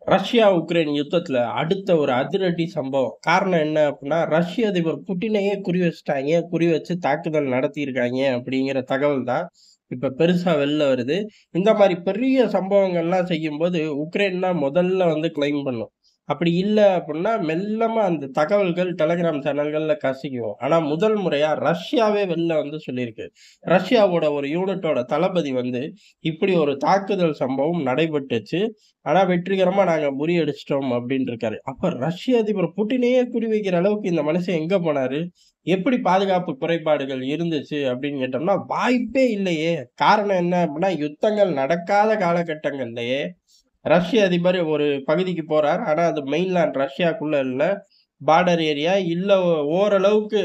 Russia, Ukraine யுத்தத்துல அடுத்த ஒரு அதிரடி சம்பவம். காரணம் என்ன அப்டின்னா, ரஷ்ய அதிபர் புட்டினையே குறி வச்சுட்டாய்ங்க. குறி வச்சு தாக்குதல் நடத்தியிருக்காய்ங்க அப்படிங்கிற தகவல் தான் இப்ப பெருசா வெளில வருது. இந்த மாரி பெரிய சம்பவங்கள்லாம் செய்யும்போது, உக்ரைன் தான் முதல்ல வந்து கிளைம் பண்ணும். அப்படி இல்ல அப்டின்னா, மெல்லமா அந்த தகவல்கள் டெலகிராம் சேனல்கள்ல கசியும். ஆனா முதல் முறையா ரஷ்யாவே வெளில வந்து சொல்லியிருக்கு. ரஷ்யாவோட ஒரு யூனிட்டோட தளபதி வந்து, இப்படி ஒரு தாக்குதல் சம்பவம் நடைபெற்றுச்சு. ஆனா வெற்றிகரமா நாங்க முறியடிச்சுட்டோம் அப்டின்ருக்காரு. அப்ப ரஷ்ய அதிபர் புட்டினையே குறிவைக்கிற அளவுக்கு இந்த மனுஷன் எங்க போனாரு? எப்படி பாதுகாப்பு குறைபாடுகள் இருந்துச்சு அப்டின்னு கேட்டோம்னா, வாய்ப்பே இல்லையே! காரணம் என்ன அப்டின்னா, யுத்தங்கள் நடக்காத காலகட்டங்கள்லயே ரஷ்ய அதிபர் ஒரு பகுதிக்கு போறார். ஆனா அது மெயின்லேண்ட் ரஷ்யாக்குள்ள இல்ல. பார்டர் ஏரியா இல்ல ஓரளவுக்கு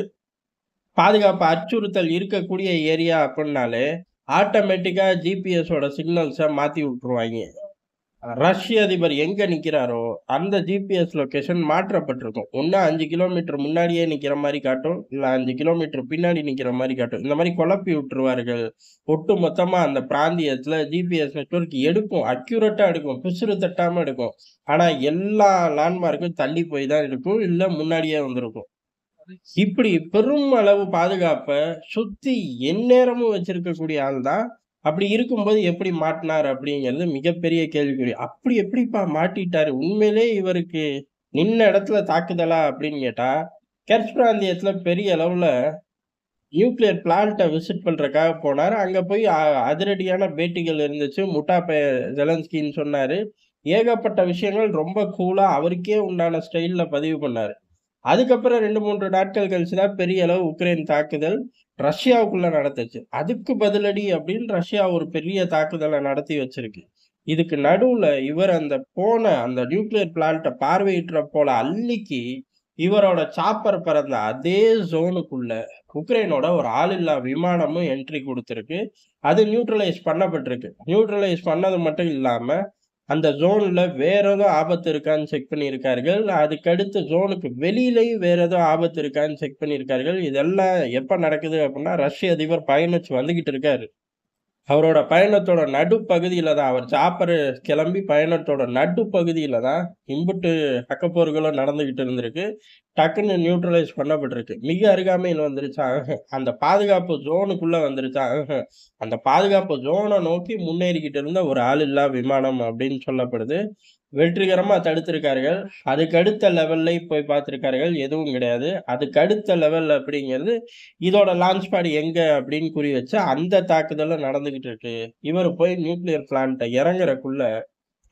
பாதுகாப்பு அச்சுறுத்தல் இருக்கக்கூடிய ஏரியா அப்டின்னாலே, ஆட்டோமேட்டிக்கா ஜிபிஎஸ் ஓட சிக்னல்ஸ மாத்தி விட்டுருவாய்ங்க. ரஷ்ய அதிபர் எங்க நிக்கிறாரோ, அந்த ஜிபிஎஸ் லொகேஷன் மாற்றப்பட்டிருக்கும். ஒண்ணு 5 கிலோமீட்டர் முன்னாடியே நிக்கிற மாரி காட்டும். இல்ல 5 கிலோமீட்டர் பின்னாடி நிக்கிற மாரி காட்டும். இந்த மாரி குழப்பி விட்டுருவார்கள். ஒட்டு மொத்தமா அந்த பிராந்தியத்துல ஜிபிஎஸ் நெட்வொர்க் எடுக்கும். அக்யூரேட்டா எடுக்கும். பிசுறு தட்டாம எடுக்கும். ஆனா எல்லா லேண்ட்மார்க்கும் தள்ளி போய் தான் இருக்கும். இல்ல முன்னாடியே வந்திருக்கும். இப்படி பெரும் அளவு பாதுகாப்ப சுத்தி எந்நேரமும் வச்சிருக்கக்கூடிய ஆள் தான். அப்படி இருக்கும்போது எப்படி மாட்டுனார் அப்படிங்கிறது மிகப்பெரிய கேள்விக்குறி. அப்படி எப்படிப்பா மாட்டிட்டாரு? உண்மையிலே இவருக்கு நின்ன இடத்துல தாக்குதலா அப்படின்னு கேட்டா, கெர்ச் பிராந்தியத்துல பெரிய அளவுல நியூக்ளியர் பிளான்ட்ட விசிட் பண்றதுக்காக போனாரு. அங்க போய் அதிரடியான பேட்டிகள் இருந்துச்சு. முட்டா ஜெலன்ஸ்கின்னு சொன்னாரு. ஏகப்பட்ட விஷயங்கள் ரொம்ப கூலா அவருக்கே உண்டான ஸ்டைல்ல பதிவு பண்ணாரு. அதுக்கப்புறம் 2, 3 நாட்கள் கழிச்சு தான் பெரிய அளவு உக்ரைன் தாக்குதல் ரஷ்யாவுக்குள்ள நடந்துச்சு. அதுக்கு பதிலடி அப்படின்னு ரஷ்யா ஒரு பெரிய தாக்குதல நடத்தி வச்சிருக்கு. இதுக்கு நடுவுல இவர் அந்த நியூக்ளியர் பிளான்ட்ட பார்வையிடுற போல அன்னைக்கு இவரோட சாப்பர் பறந்த அதே ஜோனுக்குள்ள உக்ரைனோட ஒரு ஆளில்லா விமானமும் என்ட்ரி குடுத்திருக்கு. அது நியூட்ரலைஸ் பண்ணப்பட்டிருக்கு. நியூட்ரலைஸ் பண்ணது மட்டும் இல்லாம அந்த ஜோன்ல வேற ஏதோ ஆபத்து இருக்கான்னு செக் பண்ணியிருக்கார்கள். அதுக்கடுத்து ஜோனுக்கு வெளியிலயும் வேற ஏதோ ஆபத்து இருக்கான்னு செக் பண்ணியிருக்கார்கள். இதெல்லாம் எப்ப நடக்குது அப்டின்னா, ரஷ்ய அதிபர் பயணிச்சு வந்துகிட்டு இருக்காரு. அவரோட பயணத்தோட நடுப்பகுதியில தான் அவர் சாப்பரு கிளம்பி பயணத்தோட நடுப்பகுதியில தான் இம்புட்டு அக்கப்போர்களும் நடந்துகிட்டு இருந்திருக்கு. டக்குன்னு நியூட்ரலைஸ் பண்ணப்பட்டிருக்கு. மிக அருகாமையில் வந்துருச்சா? அந்த பாதுகாப்பு ஜோனுக்குள்ள வந்துருச்சா? அந்த பாதுகாப்பு ஜோன நோக்கி முன்னேறிக்கிட்டு இருந்த ஒரு ஆளில்லா விமானம் அப்படின்னு சொல்லப்படுது. வெற்றிகரமா தடுத்திருக்கார்கள். அதுக்கு அடுத்த லெவல்லயும் போய் பார்த்திருக்கார்கள். எதுவும் கிடையாது. அதுக்கு அடுத்த லெவல் அப்படிங்கிறது, இதோட லான்ச் பேட் எங்க அப்படின்னு குறி வச்சு அந்த தாக்குதலும் நடந்துகிட்டு இருக்கு. இவரு போய் நியூக்ளியர் பிளான்ட்ட இறங்குறக்குள்ள,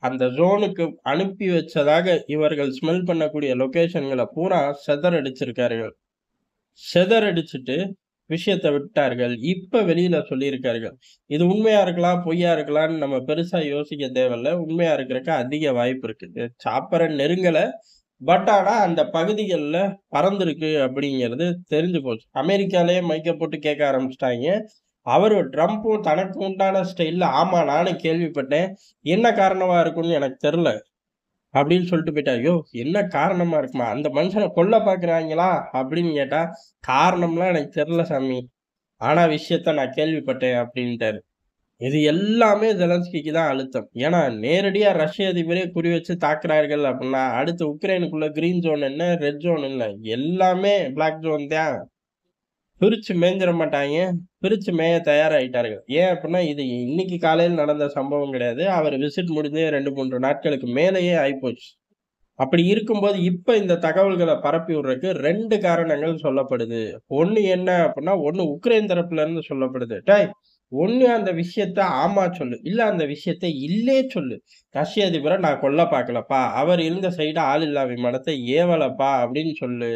அந்த ஜோனுக்கு அனுப்பி வச்சதாக இவர்கள் ஸ்மெல் பண்ணக்கூடிய லொகேஷன்கள பூரா சிதறடிச்சிருக்கார்கள். சிதறடிச்சுட்டு விஷயத்த விட்டார்கள். இப்ப வெளியில சொல்லியிருக்கார்கள். இது உண்மையா இருக்கலாம், பொய்யா இருக்கலாம்ன்னு நம்ம பெருசா யோசிக்க தேவையில்ல. உண்மையா இருக்கறக்கு அதிக வாய்ப்பு இருக்கு. சாப்பர நெருங்கல. ஆனா அந்த பகுதிகள்ல பறந்திருக்கு அப்படிங்கிறது தெரிஞ்சு போச்சு. அமெரிக்காலயே மைக்க போட்டு கேட்க ஆரம்பிச்சுட்டாய்ங்க. ட்ரம்பும் தனக்கு உண்டான ஸ்டைல்ல, ஆமா நானும் கேள்விப்பட்டேன். என்ன காரணமா இருக்கும்னு எனக்கு தெரியல. அப்படின்னு சொல்லிட்டு போயிட்டாரு. யோவ்! என்ன காரணமா இருக்குமா? அந்த மனுஷன கொல்ல பார்க்குறாய்ங்களா? அப்படின்னு கேட்டா, காரணம்லாம் எனக்கு தெரியல சாமி. ஆனா விஷயத்த நான் கேள்விப்பட்டேன் அப்படின்ட்டாரு. இது எல்லாமே ஜெலன்ஸ்கிக்கு தான் அழுத்தம். ஏன்னா நேரடியா ரஷ்ய அதிபரே குறி வச்சு தாக்குறார்கள் அப்படின்னா, அடுத்து உக்ரைனுக்குள்ள கிரீன் ஜோன் என்ன, ரெட் ஜோன் இல்ல. எல்லாமே பிளாக் ஜோன் தான். பிரிச்சு மேய்ஞ்சிற மாட்டாய்ங்க. பிரிச்சு மேய தயாராயிட்டார்கள். ஏன் அப்படின்னா, இது இன்னைக்கு காலையில நடந்த சம்பவம் கிடையாது. அவர் விசிட் முடிஞ்சே 2, 3 நாட்களுக்கு மேலேயே ஆயிப்போச்சு. அப்படி இருக்கும்போது, இப்ப இந்த தகவல்கள பரப்பி விடுறதுக்கு 2 காரணங்கள் சொல்லப்படுது. ஒண்ணு என்ன அப்டின்னா, ஒண்ணு உக்ரைன் தரப்புல இருந்து சொல்லப்படுது. டேய்! ஒண்ணு அந்த விஷயத்த ஆமா சொல்லு. இல்ல அந்த விஷயத்த இல்லே சொல்லு. ரஷ்ய அதிபர நான் கொல்ல பார்க்கலப்பா. அவர் இருந்த சைடு ஆளில்லா விமானத்த ஏவலப்பா அப்படின்னு சொல்லு.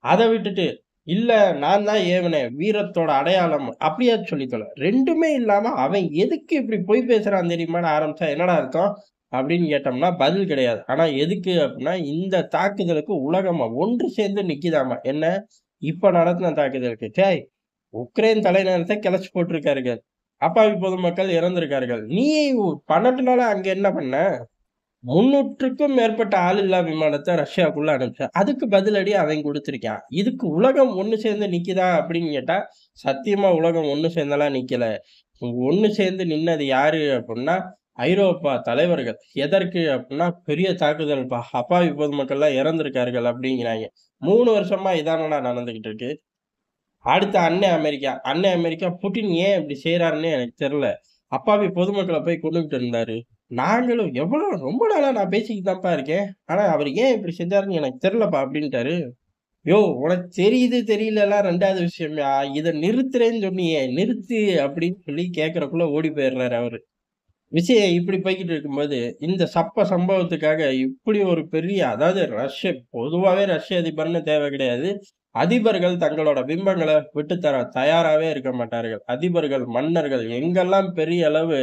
அத விட்டுட்டு, இல்ல நான் தான் ஏவுனேன். வீரத்தோட அடையாளம். அப்படியாவது சொல்லி தொல. 2மே இல்லாம அவன் எதுக்கு இப்படி பொய் பேசுறான் தெரியுமான்னு ஆரம்பிச்சா என்னடா அர்த்தம்? அப்படின்னு கேட்டோம்னா பதில் கிடையாது. ஆனா எதுக்கு அப்படின்னா, இந்த தாக்குதலுக்கு உலகம் ஒன்று சேர்ந்து நிக்குதாமா. என்ன? இப்ப நடத்தின தாக்குதலுக்கு. டேய்! உக்ரைன் தலைநகரத்த கிளச்சு போட்டிருக்காருங்க. அப்பாவி பொதுமக்கள் இறந்திருக்கார்கள். நீ 12 நாளா அங்க என்ன பண்ண? 300க்கும் மேற்பட்ட ஆளில்லா விமானத்த ரஷ்யாக்குள்ள அனுப்பிச்ச. அதுக்கு பதிலடி அவன் குடுத்திருக்கான். இதுக்கு உலகம் ஒண்ணு சேர்ந்து நிக்குதா அப்படின்னு கேட்டா, சத்தியமா உலகம் ஒண்ணு சேர்ந்தெல்லாம் நிக்கல. ஒண்ணு சேர்ந்து நின்னது யாரு அப்படின்னா, ஐரோப்பா தலைவர்கள். எதற்கு அப்டின்னா, பெரிய தாக்குதல்ப்பா. அப்பாவி பொதுமக்கள்லாம் இறந்திருக்கார்கள் அப்டிங்கிறாய்ங்க. 3 வருஷமா இதானடா நடந்துகிட்டு இருக்கு. அடுத்து அண்ணன் அமெரிக்கா. அண்ணன் அமெரிக்கா புட்டின் ஏன் இப்டி செய்றாருன்னே எனக்கு தெர்ல. அப்பாவி பொதுமக்கள போய் கொன்னுகிட்டு இருந்தாரு. நாங்களும் ரொம்ப நாளா நான் பேசிக்கிட்டு தான்ப்பா இருக்கேன். ஆனா அவரு ஏன் இப்டி செஞ்சாருன்னு எனக்கு தெர்லப்பா அப்டின்ட்டாரு. யோவ்! உனக்கு தெரியுது, தெரியலலாம் 2வது விஷயம்யா. இத நிறுத்துறேன்னு சொன்னியே, நிறுத்து அப்டின்னு சொல்லி கேட்கறக்குள்ள ஓடி போயிர்றாரு அவரு. விஷயம் இப்படி போய்க்கிட்டு இருக்கும்போது, இந்த சம்பவத்துக்காக இப்படி ஒரு பெரிய அதாவது பொதுவாவே ரஷ்ய அதிபர்ன்னு தேவை கிடையாது. அதிபர்கள் தங்களோட பிம்பங்கள விட்டு தர தயாராவே இருக்க மாட்டார்கள். அதிபர்கள், மன்னர்கள் எங்கெல்லாம் பெரிய அளவு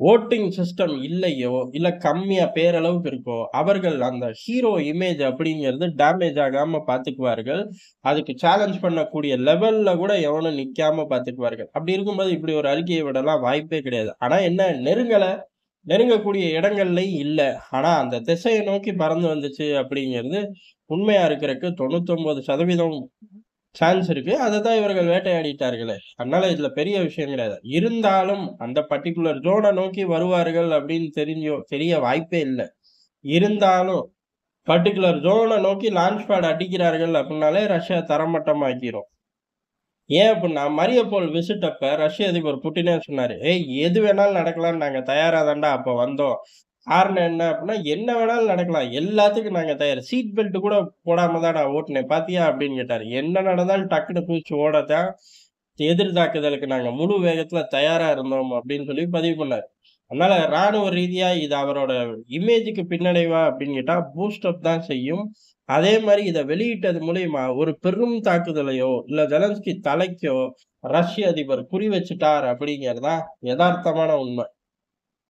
வோட்டிங் சிஸ்டம் இல்லையோ, இல்ல கம்மியா பேரளவுக்கு இருக்கோ, அவர்கள் அந்த ஹீரோ இமேஜ் அப்படிங்கிறது டேமேஜ் ஆகாம பார்த்துக்குவார்கள். அதுக்கு சேலஞ்ச் பண்ணக்கூடிய லெவல்ல கூட எவனும் நிக்காம பார்த்துக்குவார்கள். அப்படி இருக்கும்போது இப்படி ஒரு அறிக்கைய விடலாம் வாய்ப்பே கிடையாது. ஆனா என்ன நெருங்கக்கூடிய இடங்கள்லயும் இல்ல. ஆனா அந்த திசைய நோக்கி பறந்து வந்துச்சு அப்படிங்கிறது உண்மையா இருக்கறக்கு 99% சான்ஸ் இருக்கு. அதத்தான் இவர்கள் வேட்டையாடிட்டார்களே! அதனால இதுல பெரிய விஷயம் கிடையாது. இருந்தாலும் அந்த பர்ட்டிகுலர் ஜோன நோக்கி வருவார்கள் அப்படின்னு தெரிய வாய்ப்பே இல்ல. இருந்தாலும் பர்ட்டிகுலர் ஜோன நோக்கி லான்ச் பேட் அடிக்கிறார்கள் அப்படின்னாலே ரஷ்யா தரைமட்டமாக்கிரும். ஏன் அப்டின்னா, மரியாப்போல் விசிட் அப்ப ரஷ்ய அதிபர் புட்டினே சொன்னாரு. "ஏய் எது வேணாலும் நடக்கலாம்ன்னு நாங்க தயாரா தான்டா அப்ப வந்தோம். காரணம் என்ன அப்டின்னா, என்ன வேணாலும் நடக்கலாம். எல்லாத்துக்கும் நாங்க தயார். சீட் பெல்ட் கூட போடாம தான் நான் ஓட்டுனேன். பாத்தியா?" அப்டின்னு கேட்டாரு. என்ன நடந்தாலும் டக்குனு குதிச்சு ஓடத்தான் எதிர் தாக்குதலுக்கு நாங்க முழு வேகத்துல தயாரா இருந்தோம் அப்டின்னு சொல்லி பதிவு பண்ணாரு. அதனால ராணுவ ரீதியா இது அவரோட இமேஜ்க்கு பின்னடைவா அப்டின்னு கேட்டா, பூஸ்ட் அப் தான் செய்யும். அதே மாரி இத வெளியிட்டது மூலியமா ஒரு பெரும் தாக்குதலையோ, இல்ல ஜெலன்ஸ்கி தலைக்கோ ரஷ்ய அதிபர் குறி வச்சுட்டார் அப்படிங்கிறது தான் எதார்த்தமான உண்ம.